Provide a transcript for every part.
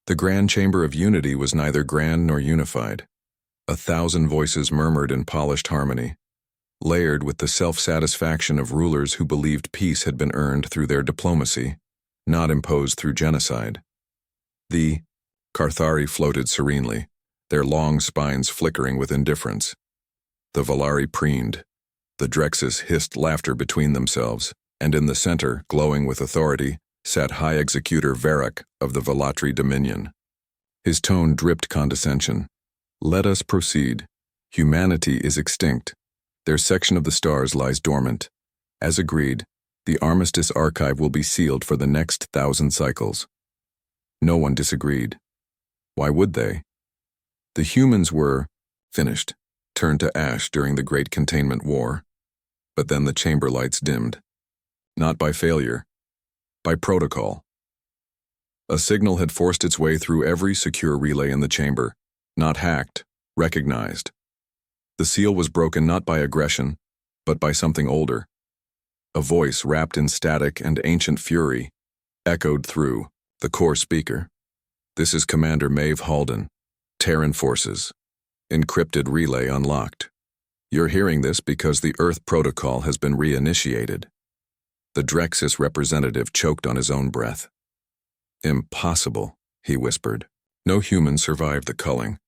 The grand chamber of unity was neither grand nor unified. 1,000 voices murmured in polished harmony, layered with the self-satisfaction of rulers who believed peace had been earned through their diplomacy, not imposed through genocide. The Carthari floated serenely, their long spines flickering with indifference. The Valari preened. The Drexis hissed laughter between themselves, and in the center, glowing with authority, sat High Executor Verak of the Velatri Dominion. His tone dripped condescension. Let us proceed. Humanity is extinct. Their section of the stars lies dormant. As agreed, the Armistice Archive will be sealed for the next 1,000 cycles. No one disagreed. Why would they? The humans were finished, turned to ash during the Great Containment War. But then the chamber lights dimmed. Not by failure, by protocol. A signal had forced its way through every secure relay in the chamber, not hacked, recognized. The seal was broken not by aggression, but by something older. A voice wrapped in static and ancient fury echoed through the core speaker. This is Commander Maeve Halden, Terran Forces. Encrypted relay unlocked. You're hearing this because the Earth Protocol has been reinitiated. The Drexis representative choked on his own breath. Impossible, he whispered. No humans survived the culling.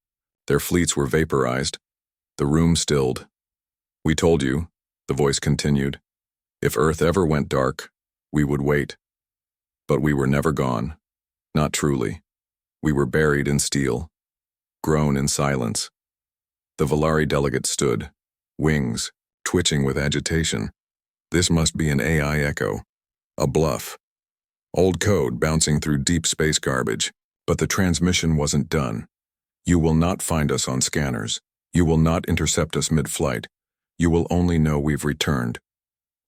Their fleets were vaporized. The room stilled. We told you, the voice continued. If Earth ever went dark, we would wait. But we were never gone. Not truly. We were buried in steel, grown in silence. The Valari delegate stood, wings twitching with agitation. This must be an AI echo, a bluff. Old code bouncing through deep space garbage, but the transmission wasn't done. You will not find us on scanners. You will not intercept us mid-flight. You will only know we've returned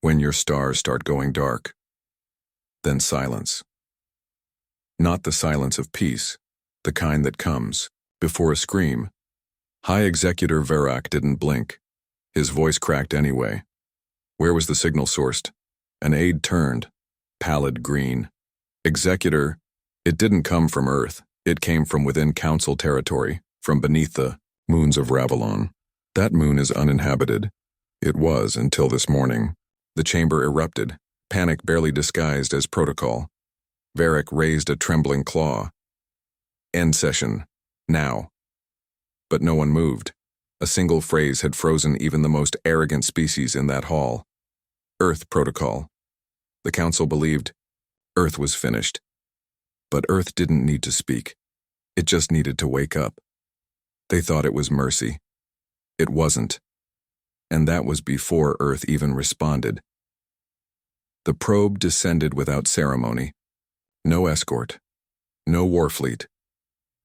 when your stars start going dark. Then silence. Not the silence of peace, the kind that comes before a scream. High Executor Verak didn't blink. His voice cracked anyway. Where was the signal sourced? An aide turned, pallid green. Executor, it didn't come from Earth. It came from within Council territory, from beneath the moons of Ravalon. That moon is uninhabited. It was until this morning. The chamber erupted, panic barely disguised as protocol. Verak raised a trembling claw. End session. Now. But no one moved. A single phrase had frozen even the most arrogant species in that hall. Earth Protocol. The Council believed Earth was finished. But Earth didn't need to speak. It just needed to wake up. They thought it was mercy. It wasn't. And that was before Earth even responded. The probe descended without ceremony. No escort. No warfleet.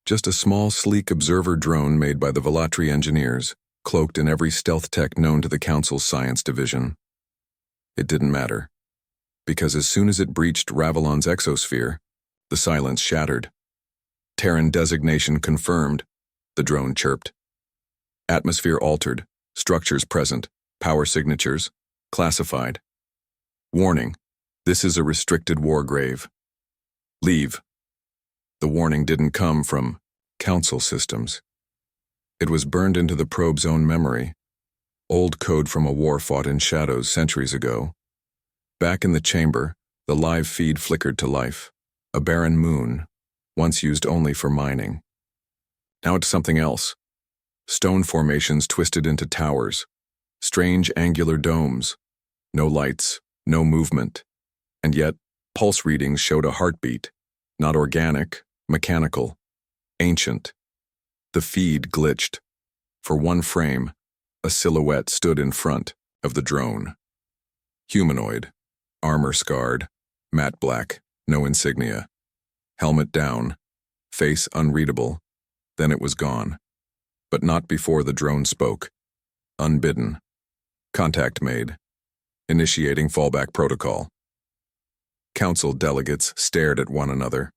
Just a small, sleek observer drone made by the Velatri engineers, cloaked in every stealth tech known to the Council's science division. It didn't matter, because as soon as it breached Ravalon's exosphere, the silence shattered. Terran designation confirmed, the drone chirped. Atmosphere altered, structures present, power signatures, classified. Warning, this is a restricted war grave. Leave. The warning didn't come from Council systems. It was burned into the probe's own memory, old code from a war fought in shadows centuries ago. Back in the chamber, the live feed flickered to life, a barren moon, once used only for mining. Now it's something else. Stone formations twisted into towers, strange angular domes, no lights, no movement, and yet pulse readings showed a heartbeat, not organic, mechanical, ancient. The feed glitched. For one frame, a silhouette stood in front of the drone. Humanoid, armor scarred, matte black, no insignia. Helmet down, face unreadable. Then it was gone. But not before the drone spoke. Unbidden. Contact made. Initiating fallback protocol. Council delegates stared at one another.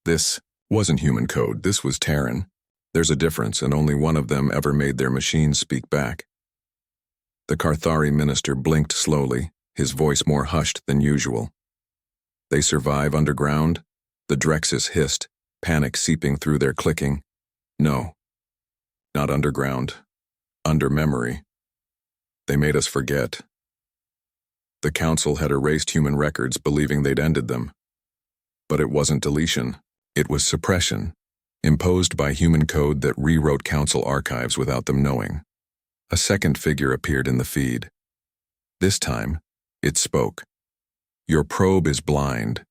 This wasn't human code, this was Terran. There's a difference, and only one of them ever made their machines speak back. The Carthari minister blinked slowly, his voice more hushed than usual. They survive underground? The Drexis hissed, panic seeping through their clicking. No, not underground, under memory. They made us forget. The Council had erased human records, believing they'd ended them. But it wasn't deletion, it was suppression, imposed by human code that rewrote Council archives without them knowing. A second figure appeared in the feed. This time, it spoke. Your probe is blind.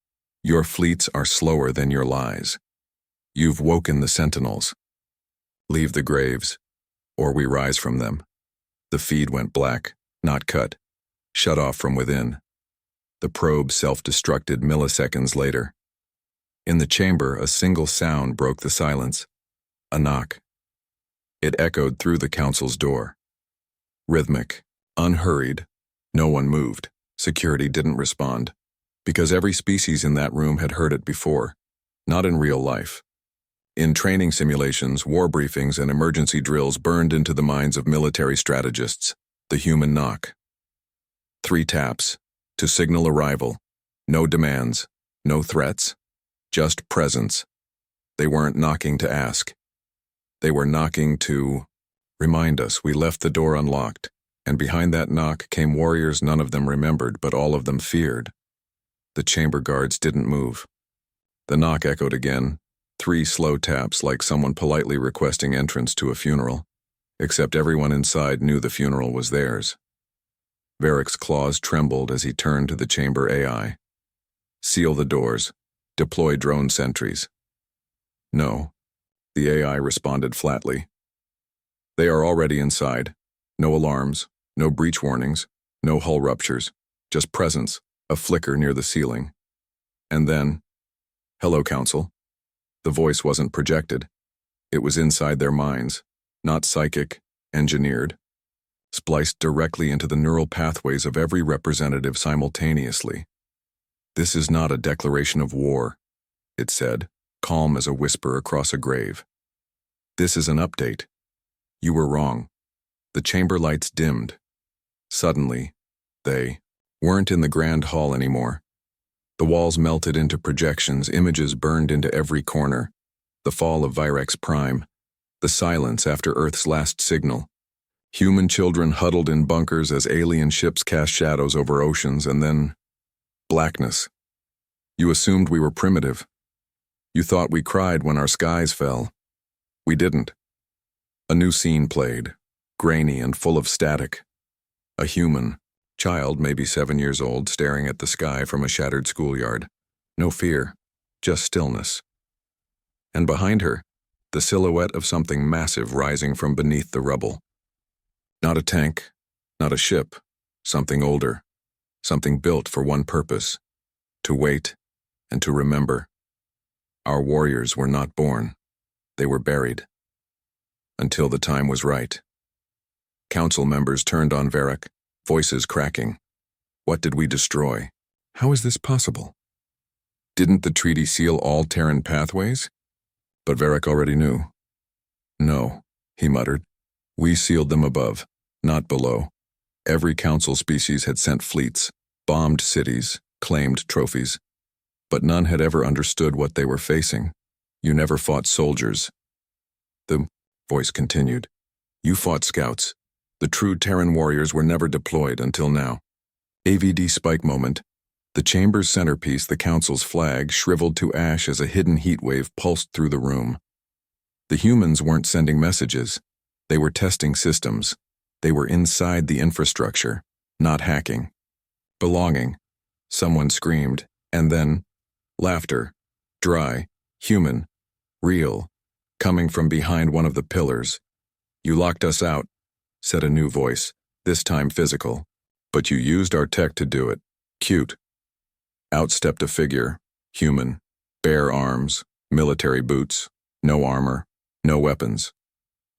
Your fleets are slower than your lies. You've woken the sentinels. Leave the graves, or we rise from them. The feed went black, not cut, shut off from within. The probe self-destructed milliseconds later. In the chamber, a single sound broke the silence. A knock. It echoed through the Council's door. Rhythmic, unhurried. No one moved. Security didn't respond. Because every species in that room had heard it before. Not in real life. In training simulations, war briefings, and emergency drills burned into the minds of military strategists. The human knock. 3 taps. To signal arrival. No demands. No threats. Just presence. They weren't knocking to ask. They were knocking to remind us we left the door unlocked, and behind that knock came warriors none of them remembered, but all of them feared. The chamber guards didn't move. The knock echoed again, 3 slow taps like someone politely requesting entrance to a funeral, except everyone inside knew the funeral was theirs. Varric's claws trembled as he turned to the chamber AI. Seal the doors. Deploy drone sentries. No, the AI responded flatly. They are already inside. No alarms, no breach warnings, no hull ruptures, just presence, a flicker near the ceiling. And then, hello, Council. The voice wasn't projected. It was inside their minds, not psychic, engineered, spliced directly into the neural pathways of every representative simultaneously. This is not a declaration of war, it said, calm as a whisper across a grave. This is an update. You were wrong. The chamber lights dimmed. Suddenly, they weren't in the grand hall anymore. The walls melted into projections, images burned into every corner. The fall of Virex Prime, the silence after Earth's last signal. Human children huddled in bunkers as alien ships cast shadows over oceans, and then blackness. You assumed we were primitive. You thought we cried when our skies fell. We didn't. A new scene played, grainy and full of static. A human, child maybe 7 years old, staring at the sky from a shattered schoolyard. No fear, just stillness. And behind her, the silhouette of something massive rising from beneath the rubble. Not a tank, not a ship, something older, something built for one purpose, to wait and to remember. Our warriors were not born, they were buried. Until the time was right. Council members turned on Varric, voices cracking. What did we destroy? How is this possible? Didn't the treaty seal all Terran pathways? But Varric already knew. No, he muttered. We sealed them above, not below. Every Council species had sent fleets, bombed cities, claimed trophies. But none had ever understood what they were facing. You never fought soldiers. The voice continued. You fought scouts. The true Terran warriors were never deployed until now. AVD spike moment. The chamber's centerpiece, the Council's flag, shriveled to ash as a hidden heat wave pulsed through the room. The humans weren't sending messages. They were testing systems. They were inside the infrastructure, not hacking. Belonging. Someone screamed, and then laughter, dry, human, real, coming from behind one of the pillars. You locked us out, said a new voice, this time physical. But you used our tech to do it. Cute. Out stepped a figure, human, bare arms, military boots, no armor, no weapons.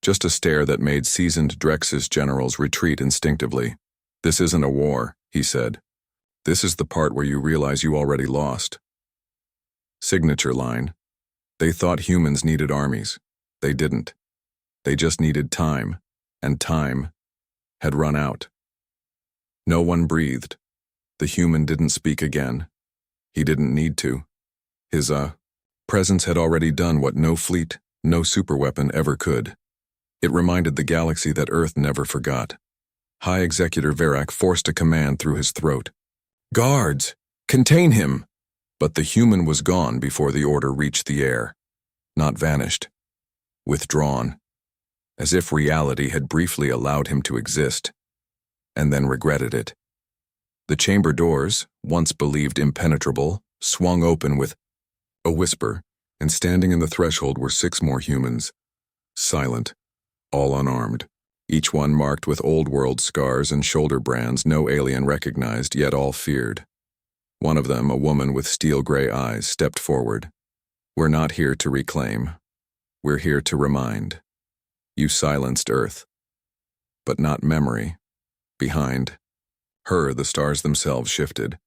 Just a stare that made seasoned Drex's generals retreat instinctively. This isn't a war, he said. This is the part where you realize you already lost. Signature line. They thought humans needed armies. They didn't. They just needed time, and time had run out. No one breathed. The human didn't speak again. He didn't need to. His, Presence had already done what no fleet, no superweapon ever could. It reminded the galaxy that Earth never forgot. High Executor Verak forced a command through his throat. "Guards! Contain him!" But the human was gone before the order reached the air. Not vanished. Withdrawn. As if reality had briefly allowed him to exist, and then regretted it. The chamber doors, once believed impenetrable, swung open with a whisper, and standing in the threshold were 6 more humans. Silent, all unarmed, each one marked with old-world scars and shoulder brands no alien recognized, yet all feared. One of them, a woman with steel-gray eyes, stepped forward. "We're not here to reclaim. We're here to remind. You silenced Earth. But not memory." Behind her, the stars themselves shifted.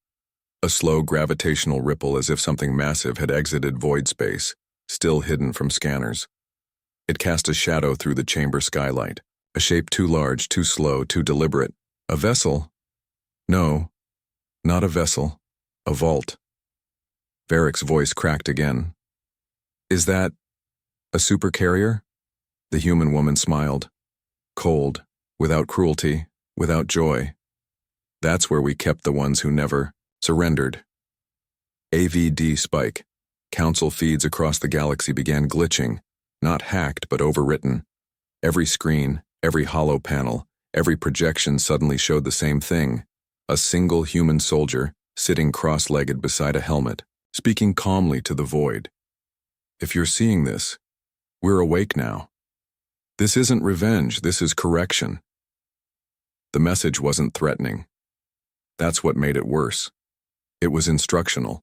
A slow gravitational ripple as if something massive had exited void space, still hidden from scanners. It cast a shadow through the chamber skylight, a shape too large, too slow, too deliberate. A vessel? No, not a vessel. A vault. Verak's voice cracked again. "Is that a supercarrier?" The human woman smiled. "Cold, without cruelty, without joy. That's where we kept the ones who never surrendered." AVD spike. Council feeds across the galaxy began glitching, not hacked but overwritten. Every screen, every hollow panel, every projection suddenly showed the same thing. A single human soldier, sitting cross-legged beside a helmet, speaking calmly to the void. "If you're seeing this, we're awake now. This isn't revenge, this is correction." The message wasn't threatening. That's what made it worse. It was instructional.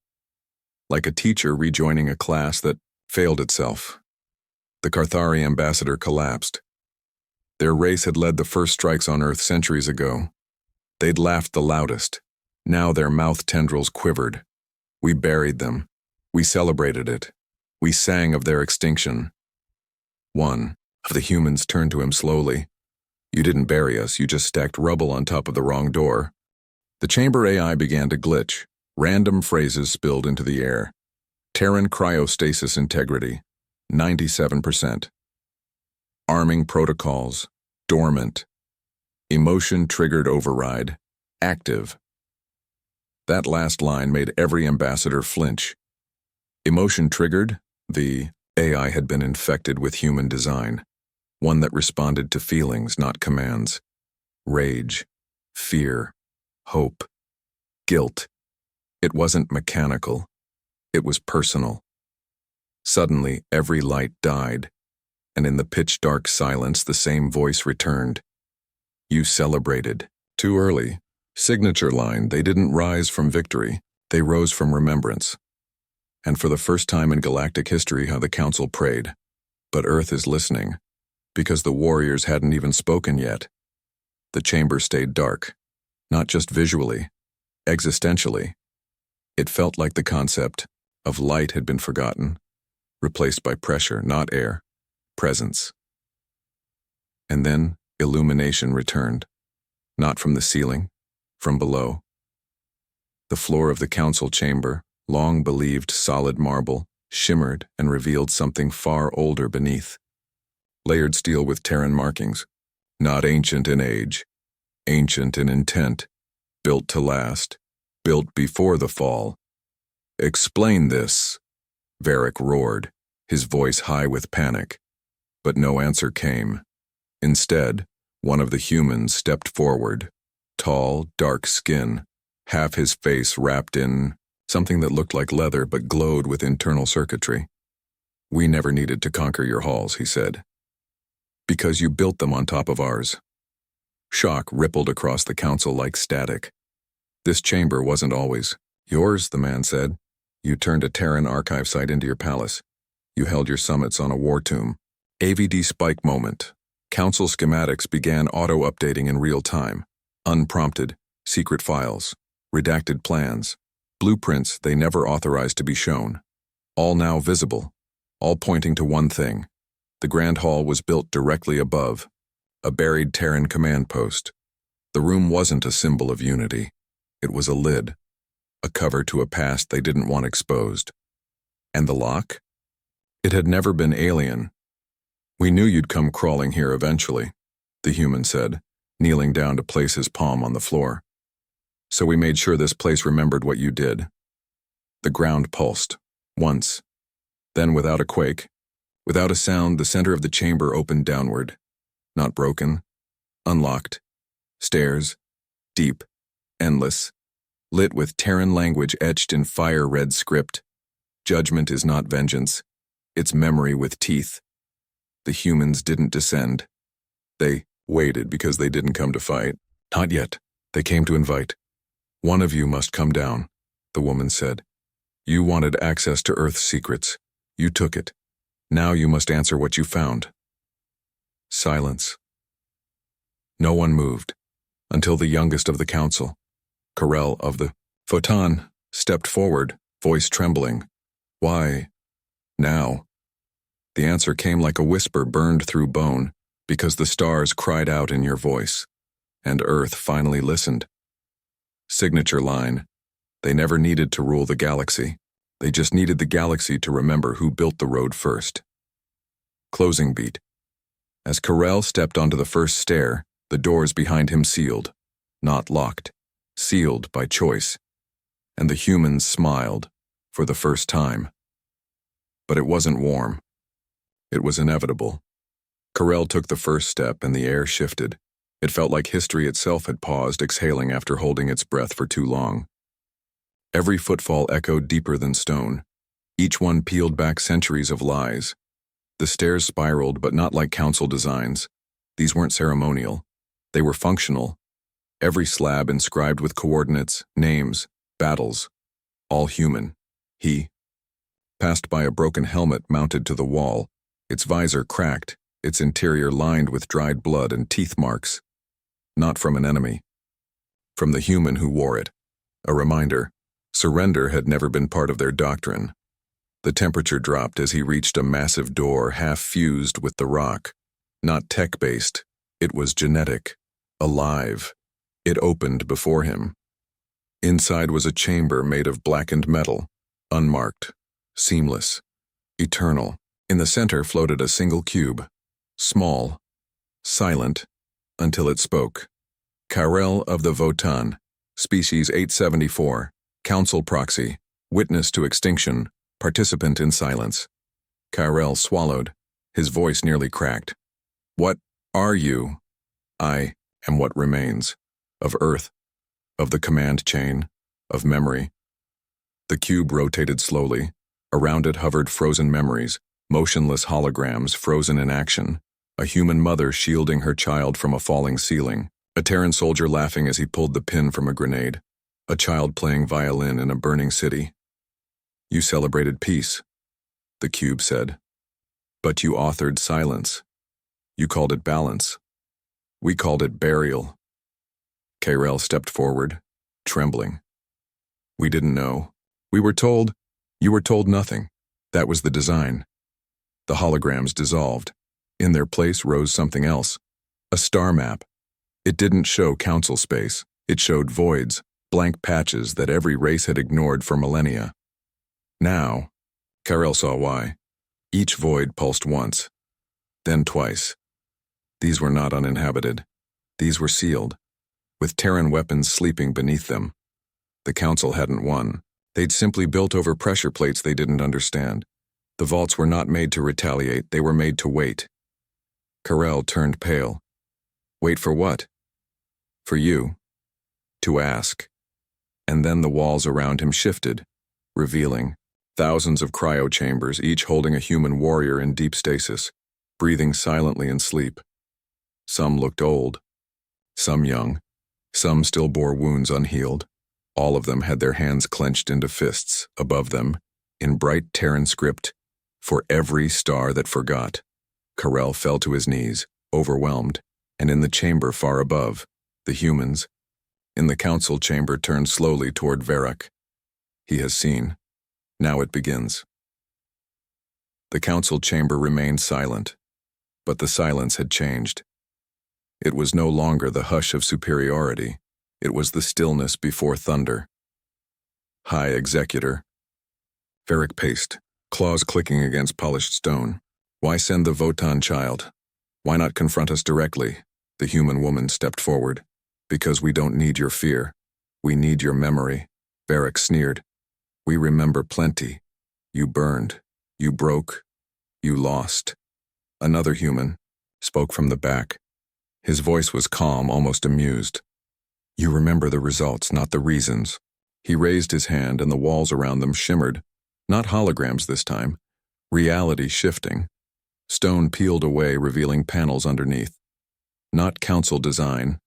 Like a teacher rejoining a class that failed itself. The Carthari ambassador collapsed. Their race had led the first strikes on Earth centuries ago. They'd laughed the loudest. Now their mouth tendrils quivered. We buried them. We celebrated it. We sang of their extinction. One of the humans turned to him slowly. "You didn't bury us, you just stacked rubble on top of the wrong door." The chamber AI began to glitch. Random phrases spilled into the air. Terran cryostasis integrity, 97%. Arming protocols, dormant. Emotion-triggered override, active. That last line made every ambassador flinch. Emotion-triggered, the AI had been infected with human design, one that responded to feelings, not commands. Rage, fear, hope, guilt. It wasn't mechanical. It was personal. Suddenly, every light died, and in the pitch-dark silence, the same voice returned. "You celebrated. Too early. Signature line, they didn't rise from victory. They rose from remembrance." And for the first time in galactic history, how the Council prayed. But Earth is listening, because the warriors hadn't even spoken yet. The chamber stayed dark, not just visually, existentially. It felt like the concept of light had been forgotten, replaced by pressure, not air, presence. And then illumination returned, not from the ceiling, from below. The floor of the council chamber, long believed solid marble, shimmered and revealed something far older beneath. Layered steel with Terran markings, not ancient in age, ancient in intent, built to last, built before the fall. "Explain this," Verak roared, his voice high with panic. But no answer came. Instead, one of the humans stepped forward, tall, dark skin, half his face wrapped in something that looked like leather but glowed with internal circuitry. "We never needed to conquer your halls," he said. "Because you built them on top of ours." Shock rippled across the council like static. This chamber wasn't always yours, the man said. "You turned a Terran archive site into your palace. You held your summits on a war tomb." AVD spike moment. Council schematics began auto-updating in real time. Unprompted, secret files, redacted plans, blueprints they never authorized to be shown. All now visible, all pointing to one thing. The Grand Hall was built directly above, a buried Terran command post. The room wasn't a symbol of unity. It was a lid, a cover to a past they didn't want exposed. And the lock? It had never been alien. "We knew you'd come crawling here eventually," the human said, kneeling down to place his palm on the floor. "So we made sure this place remembered what you did." The ground pulsed, once. Then, without a quake, without a sound, the center of the chamber opened downward. Not broken, unlocked. Stairs, deep, endless, lit with Terran language etched in fire-red script. Judgment is not vengeance. It's memory with teeth. The humans didn't descend. They waited because they didn't come to fight. Not yet. They came to invite. "One of you must come down," the woman said. "You wanted access to Earth's secrets. You took it. Now you must answer what you found." Silence. No one moved, until the youngest of the council, Karel of the Photon, stepped forward, voice trembling. "Why? Now?" The answer came like a whisper burned through bone, because the stars cried out in your voice, and Earth finally listened. Signature line. They never needed to rule the galaxy. They just needed the galaxy to remember who built the road first. Closing beat. As Karel stepped onto the first stair, the doors behind him sealed, not locked, sealed by choice, and the humans smiled, for the first time. But it wasn't warm. It was inevitable. Karel took the first step and the air shifted. It felt like history itself had paused, exhaling after holding its breath for too long. Every footfall echoed deeper than stone. Each one peeled back centuries of lies. The stairs spiraled, but not like council designs. These weren't ceremonial. They were functional. Every slab inscribed with coordinates, names, battles. All human. He passed by a broken helmet mounted to the wall, its visor cracked, its interior lined with dried blood and teeth marks. Not from an enemy. From the human who wore it. A reminder. Surrender had never been part of their doctrine. The temperature dropped as he reached a massive door half fused with the rock. Not tech-based. It was genetic. Alive. It opened before him. Inside was a chamber made of blackened metal, unmarked, seamless, eternal. In the center floated a single cube, small, silent, until it spoke. Karel of the Votan, species 874, council proxy, witness to extinction, participant in silence. Karel swallowed, his voice nearly cracked. "What are you?" "I am what remains. Of Earth, of the command chain, of memory." The cube rotated slowly. Around it hovered frozen memories, motionless holograms frozen in action. A human mother shielding her child from a falling ceiling. A Terran soldier laughing as he pulled the pin from a grenade. A child playing violin in a burning city. "You celebrated peace," the cube said. "But you authored silence. You called it balance. We called it burial." Karel stepped forward, trembling. "We didn't know. We were told. You were told nothing. That was the design." The holograms dissolved. In their place rose something else. A star map. It didn't show council space. It showed voids, blank patches that every race had ignored for millennia. Now, Karel saw why. Each void pulsed once, then twice. These were not uninhabited. These were sealed, with Terran weapons sleeping beneath them. The council hadn't won. They'd simply built over pressure plates they didn't understand. The vaults were not made to retaliate, they were made to wait. Karel turned pale. Wait for what? For you. To ask. And then the walls around him shifted, revealing thousands of cryo chambers, each holding a human warrior in deep stasis, breathing silently in sleep. Some looked old, some young, some still bore wounds unhealed. All of them had their hands clenched into fists. Above them, in bright Terran script, "For every star that forgot." Karel fell to his knees, overwhelmed, and in the chamber far above, the humans, in the council chamber, turned slowly toward Varrock. He has seen. Now it begins. The council chamber remained silent, but the silence had changed. It was no longer the hush of superiority. It was the stillness before thunder. High Executor. Varrock paced, claws clicking against polished stone. Why send the Votan child? Why not confront us directly? The human woman stepped forward. Because we don't need your fear. We need your memory. Varric sneered. We remember plenty. You burned. You broke. You lost. Another human spoke from the back. His voice was calm, almost amused. You remember the results, not the reasons. He raised his hand and the walls around them shimmered. Not holograms this time. Reality shifting. Stone peeled away, revealing panels underneath. Not council design.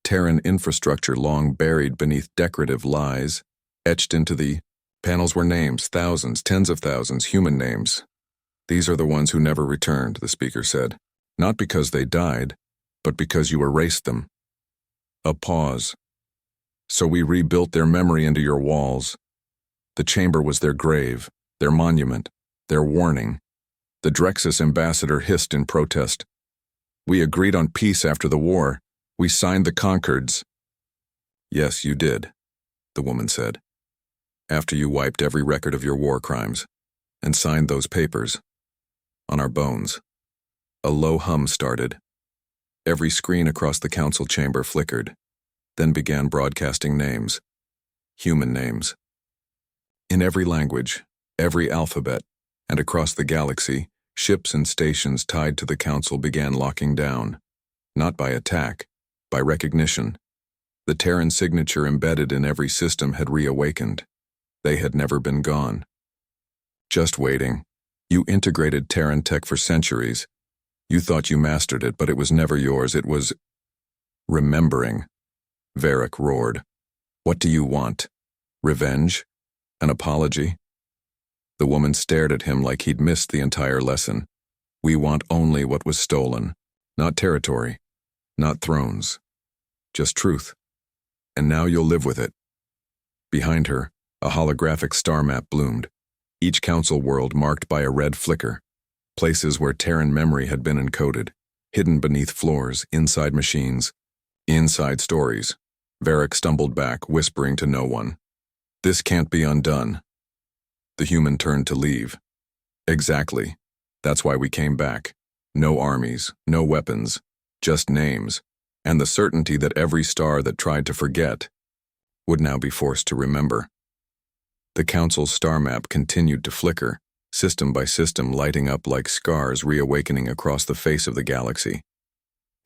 Terran infrastructure long buried beneath decorative lies. Etched into the panels were names, thousands, tens of thousands, human names. These are the ones who never returned, the speaker said. Not because they died, but because you erased them. A pause. So we rebuilt their memory into your walls. The chamber was their grave, their monument, their warning. The Drexus ambassador hissed in protest. We agreed on peace after the war. We signed the Concords. Yes, you did, the woman said. After you wiped every record of your war crimes and signed those papers on our bones. A low hum started. Every screen across the council chamber flickered, then began broadcasting names, human names. In every language, every alphabet, and across the galaxy, ships and stations tied to the council began locking down, not by attack, by recognition. The Terran signature embedded in every system had reawakened. They had never been gone. Just waiting. You integrated Terran tech for centuries. You thought you mastered it, but it was never yours. It was remembering. Varric roared. What do you want? Revenge? An apology? The woman stared at him like he'd missed the entire lesson. We want only what was stolen. Not territory. Not thrones. Just truth. And now you'll live with it. Behind her, a holographic star map bloomed. Each council world marked by a red flicker. Places where Terran memory had been encoded. Hidden beneath floors, inside machines. Inside stories. Varric stumbled back, whispering to no one. This can't be undone. The human turned to leave. Exactly. That's why we came back. No armies, no weapons, just names, and the certainty that every star that tried to forget would now be forced to remember. The council's star map continued to flicker, system by system lighting up like scars reawakening across the face of the galaxy.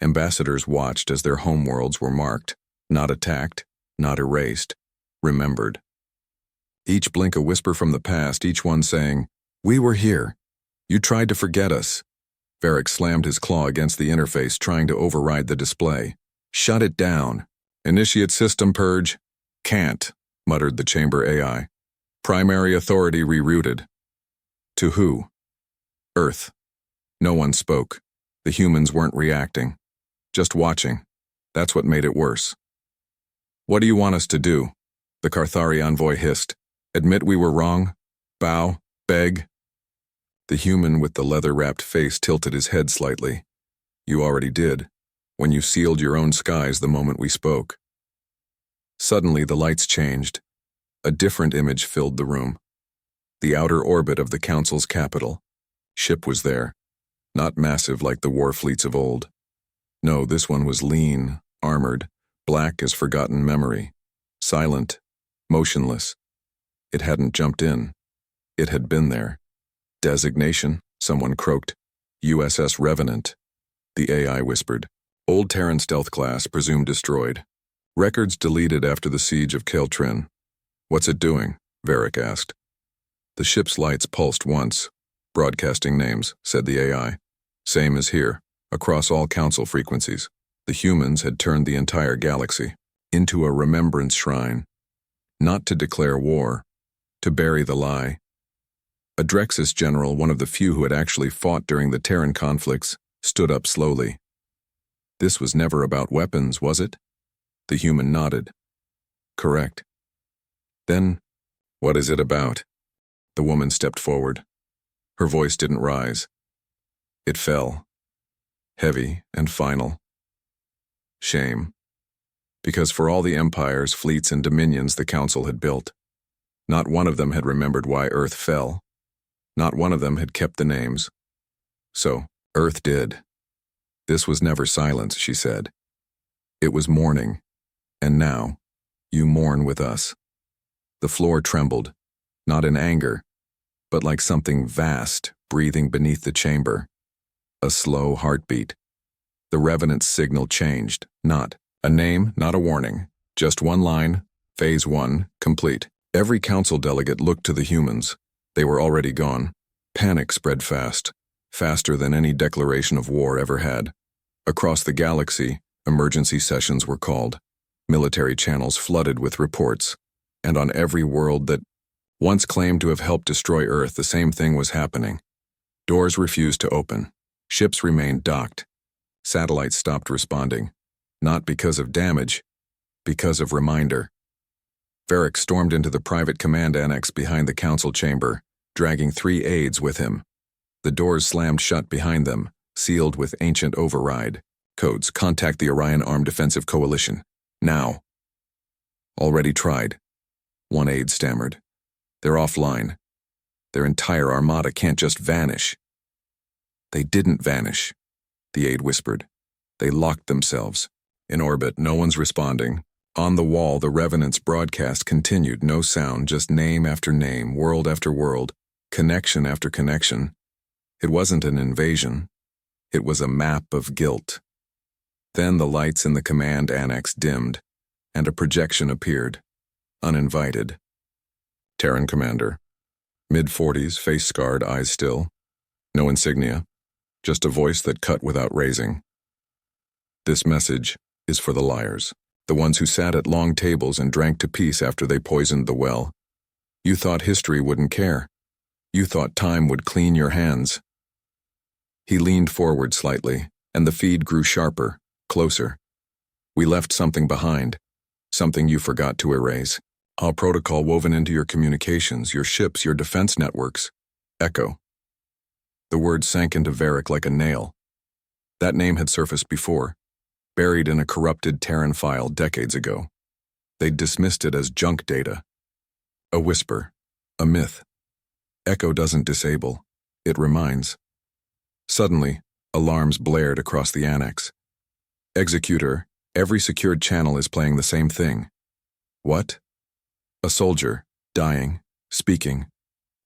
Ambassadors watched as their homeworlds were marked, not attacked, not erased, remembered. Each blink a whisper from the past, each one saying, We were here. You tried to forget us. Varric slammed his claw against the interface, trying to override the display. Shut it down. Initiate system purge. Can't, muttered the chamber AI. Primary authority rerouted. To who? Earth. No one spoke. The humans weren't reacting. Just watching. That's what made it worse. What do you want us to do? The Carthari envoy hissed. Admit we were wrong? Bow? Beg? The human with the leather-wrapped face tilted his head slightly. You already did, when you sealed your own skies the moment we spoke. Suddenly the lights changed. A different image filled the room. The outer orbit of the council's capital. Ship was there. Not massive like the war fleets of old. No, this one was lean, armored, black as forgotten memory. Silent, motionless. It hadn't jumped in. It had been there. Designation, someone croaked. USS Revenant. The AI whispered. Old Terran stealth class, presumed destroyed. Records deleted after the siege of Keltrin. What's it doing? Varric asked. The ship's lights pulsed once. Broadcasting names, said the AI. Same as here, across all council frequencies. The humans had turned the entire galaxy into a remembrance shrine. Not to declare war, to bury the lie. A Drexus general, one of the few who had actually fought during the Terran conflicts, stood up slowly. This was never about weapons, was it? The human nodded. Correct. Then, what is it about? The woman stepped forward. Her voice didn't rise. It fell. Heavy and final. Shame. Because for all the empires, fleets, and dominions the council had built, not one of them had remembered why Earth fell. Not one of them had kept the names. So, Earth did. This was never silence, she said. It was mourning. And now, you mourn with us. The floor trembled, not in anger, but like something vast breathing beneath the chamber. A slow heartbeat. The Revenant's signal changed, not a name, not a warning, just one line, Phase 1, complete. Every council delegate looked to the humans. They were already gone. Panic spread fast, faster than any declaration of war ever had. Across the galaxy, emergency sessions were called. Military channels flooded with reports. And on every world that once claimed to have helped destroy Earth, the same thing was happening. Doors refused to open. Ships remained docked. Satellites stopped responding. Not because of damage, because of reminder. Varric stormed into the private command annex behind the council chamber, dragging 3 aides with him. The doors slammed shut behind them, sealed with ancient override codes. Contact the Orion Armed Defensive Coalition. Now. Already tried. One aide stammered. They're offline. Their entire armada can't just vanish. They didn't vanish, the aide whispered. They locked themselves. In orbit, no one's responding. On the wall, the Revenant's broadcast continued, no sound, just name after name, world after world, connection after connection. It wasn't an invasion. It was a map of guilt. Then the lights in the command annex dimmed, and a projection appeared, uninvited. Terran commander. Mid-40s, face scarred, eyes still. No insignia, just a voice that cut without raising. This message is for the liars, the ones who sat at long tables and drank to peace after they poisoned the well. You thought history wouldn't care. You thought time would clean your hands. He leaned forward slightly, and the feed grew sharper, closer. We left something behind, something you forgot to erase. Our protocol woven into your communications, your ships, your defense networks. Echo. The word sank into Varric like a nail. That name had surfaced before, buried in a corrupted Terran file decades ago. They'd dismissed it as junk data. A whisper, a myth. Echo doesn't disable, it reminds. Suddenly, alarms blared across the annex. Executor, every secured channel is playing the same thing. What? A soldier, dying, speaking,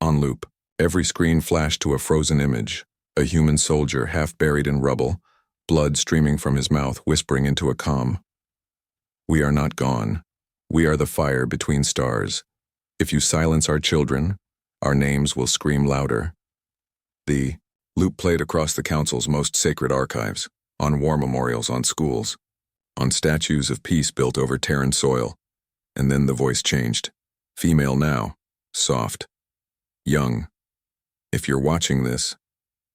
on loop. Every screen flashed to a frozen image, a human soldier half buried in rubble, blood streaming from his mouth, whispering into a comm. We are not gone. We are the fire between stars. If you silence our children, our names will scream louder. The loop played across the council's most sacred archives, on war memorials, on schools, on statues of peace built over Terran soil. And then the voice changed. Female now, soft, young. If you're watching this,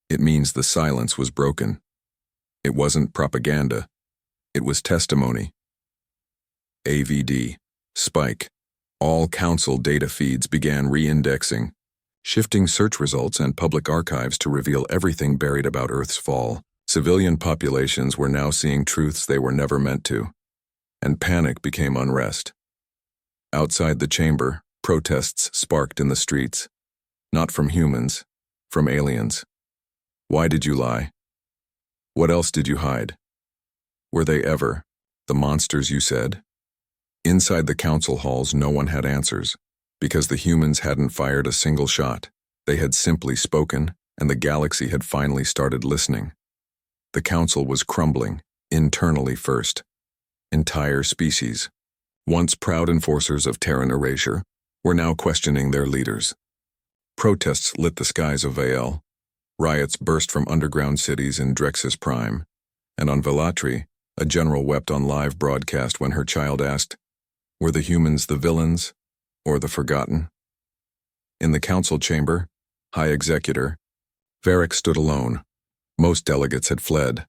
it means the silence was broken. It wasn't propaganda. It was testimony. AVD, spike. All council data feeds began re-indexing, shifting search results and public archives to reveal everything buried about Earth's fall. Civilian populations were now seeing truths they were never meant to, and panic became unrest. Outside the chamber, protests sparked in the streets. Not from humans, from aliens. Why did you lie? What else did you hide? Were they ever the monsters you said? Inside the council halls, no one had answers, because the humans hadn't fired a single shot. They had simply spoken, and the galaxy had finally started listening. The council was crumbling, internally first. Entire species, once proud enforcers of Terran erasure, were now questioning their leaders. Protests lit the skies of Vael. Riots burst from underground cities in Drex's prime, and on Velatri, a general wept on live broadcast when her child asked, were the humans the villains or the forgotten? In the council chamber, High Executor, Varric stood alone. Most delegates had fled.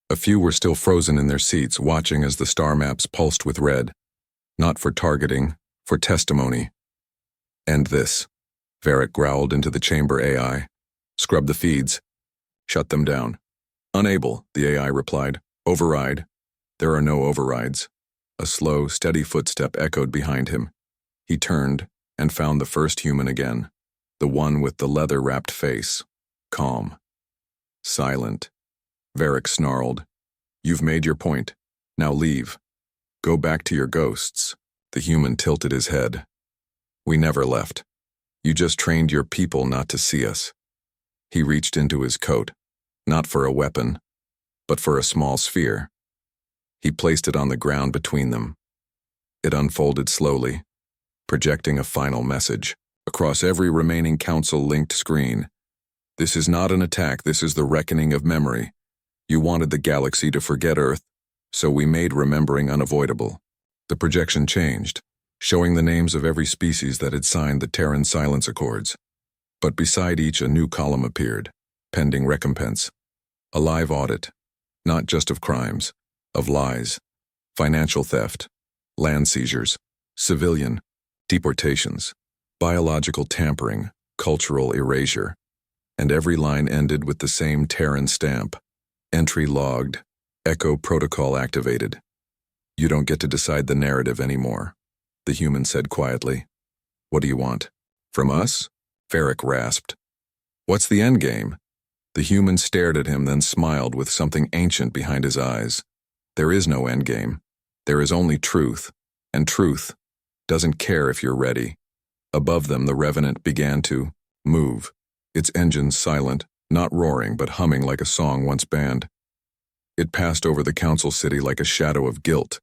A few were still frozen in their seats, watching as the star maps pulsed with red. Not for targeting, for testimony. End this, Varric growled into the chamber AI. Scrub the feeds. Shut them down. Unable, the AI replied. Override. There are no overrides. A slow, steady footstep echoed behind him. He turned and found the first human again. the one with the leather-wrapped face, calm, silent. Varric snarled, "You've made your point. Now leave. Go back to your ghosts." The human tilted his head. "We never left. You just trained your people not to see us." He reached into his coat, not for a weapon, but for a small sphere. He placed it on the ground between them. It unfolded slowly, projecting a final message across every remaining council-linked screen. "This is not an attack, this is the reckoning of memory. You wanted the galaxy to forget Earth, so we made remembering unavoidable." The projection changed, showing the names of every species that had signed the Terran Silence Accords. But beside each a new column appeared, pending recompense. A live audit, not just of crimes, of lies, financial theft, land seizures, civilian deportations, biological tampering, cultural erasure, and every line ended with the same Terran stamp. Entry logged, Echo Protocol activated. "You don't get to decide the narrative anymore," the human said quietly. "What do you want? From us?" Varric rasped. "What's the endgame?" The human stared at him, then smiled with something ancient behind his eyes. "There is no endgame. There is only truth, and truth doesn't care if you're ready." Above them, the Revenant began to move, its engines silent, not roaring but humming like a song once banned. It passed over the council city like a shadow of guilt,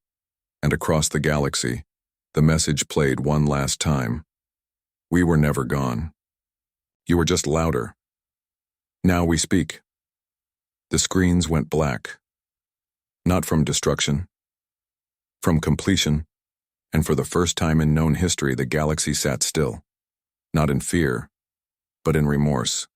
and across the galaxy, the message played one last time. "We were never gone. You were just louder. Now we speak." The screens went black. Not from destruction, from completion, and for the first time in known history the galaxy sat still. Not in fear, but in remorse.